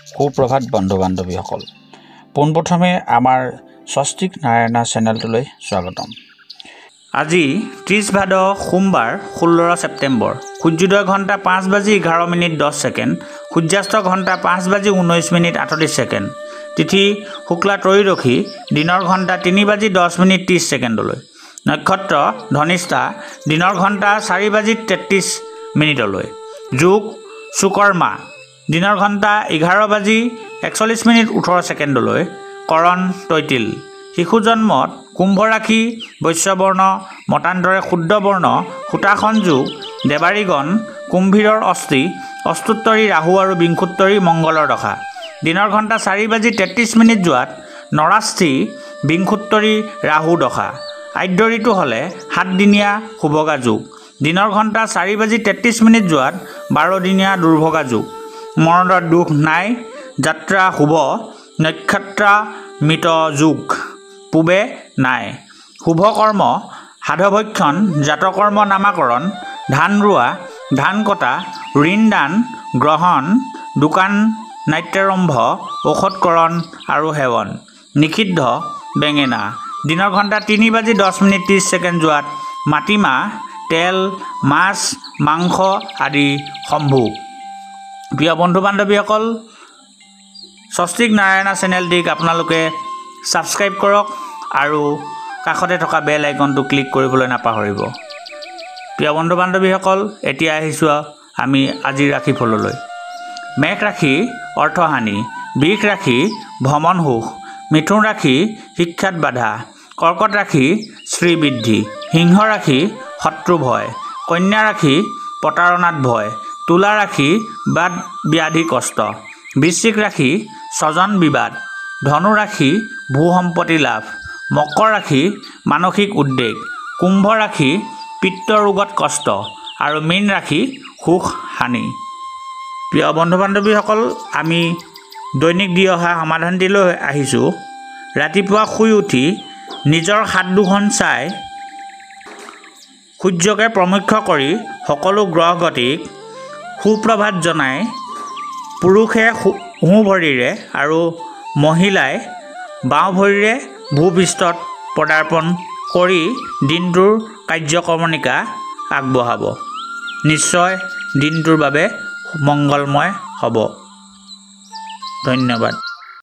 সুপ্ৰভাত বন্ধু বান্ধৱীসকল পোনপ্ৰথমে আমাৰ স্বস্তিক নাৰায়ণা চেনেলটোলৈ স্বাগতম। আজি 30 ভাদ সোমবাৰ 16 ছেপ্টেম্বৰ। সূৰ্যোদয় ঘণ্টা 5:11:10 সূৰ্যাস্ত ঘণ্টা 5:19:38 তিথি শুক্লা ত্ৰয়োদশী দিনৰ ঘণ্টা 3:10:30 নক্ষত্ৰ ধনিষ্ঠা দিনৰ ঘণ্টা 4:33 যোগ সুকৰ্মা দিনৰ ঘণ্টা 11:41:18 কৰণ তৈতিল। শিশু জন্মত কুম্ভ ৰাশি বৈশ্যবৰ্ণ মতান্তৰে শুদ্ধ বৰ্ণ সূতাখন যোগ দেৱাৰীগণ কুম্ভীৰৰ অস্থি অস্তুত্তৰী ৰাহু আৰু বিংশোত্তৰী মংগলৰ দশা দিনৰ ঘণ্টা 4:33 যোৱাত নৰাস্থি বিংশোত্তৰী ৰাহু দশা আদ্য ঋতু হ'লে 7 দিনীয়া শুভগা যোগ দিনৰ ঘণ্টা 4:33 যোৱাত 12 দিনীয়া দুৰ্ভগা যোগ মৰণৰ দুখ নাই যাত্ৰা শুভ নক্ষত্ৰা মৃত যোগ পূবে নাই শুভ কৰ্ম সাধভক্ষণ জাতকৰ্ম নামাকৰণ ধান ৰোৱা ধান কটা ঋণ দান গ্ৰহণ দোকান নাট্যাৰম্ভ ঔষধকৰণ আৰু সেৱন নিষিদ্ধ বেঙেনা দিনৰ ঘণ্টা 3:10:30 যোৱাত মাটিমাহ তেল মাছ মাংস আদি সম্ভোগ। প্ৰিয় বন্ধু বান্ধৱীসকল স্বস্তিক নাৰায়ণা চেনেলটিক আপোনালোকে ছাবস্ক্ৰাইব কৰক আৰু কাষতে থকা বেল আইকনটো ক্লিক কৰিবলৈ নাপাহৰিব। প্ৰিয় বন্ধু বান্ধৱীসকল এতিয়া আহিছোঁ আমি আজিৰ ৰাশিফললৈ। মেঘ ৰাশি অৰ্থহানি বৃষ ৰাশি ভ্ৰমণ সুখ মিথুন ৰাশি শিক্ষাত বাধা কৰ্কট ৰাশি শ্ৰীবৃদ্ধি সিংহ ৰাশি শত্ৰু ভয় কন্যা ৰাশি প্ৰতাৰণাত ভয় তুলা ৰাশি বাদ ব্যাধি কষ্ট বৃশ্চিক ৰাশি স্বজন বিবাদ ধনু ৰাশি ভূ সম্পত্তি লাভ মকৰ ৰাশি মানসিক উদ্বেগ কুম্ভ ৰাশি পিত্ত ৰোগত কষ্ট আৰু মীন ৰাশি সুখ হানি। প্ৰিয় বন্ধু বান্ধৱীসকল আমি দৈনিক দি অহা সমাধানটিলৈ আহিছোঁ। ৰাতিপুৱা শুই উঠি নিজৰ হাত দুখন চাই সূৰ্যকে প্ৰমুখ্য কৰি সকলো গ্ৰহগতিক সুপ্ৰভাত জনাই পুৰুষে সোঁ ভৰিৰে আৰু মহিলাই বাওঁ ভৰিৰে ভূপৃষ্ঠত পদাৰ্পণ কৰি দিনটোৰ কাৰ্যক্ৰমণিকা আগবঢ়াব। নিশ্চয় দিনটোৰ বাবে মংগলময় হ'ব। ধন্যবাদ।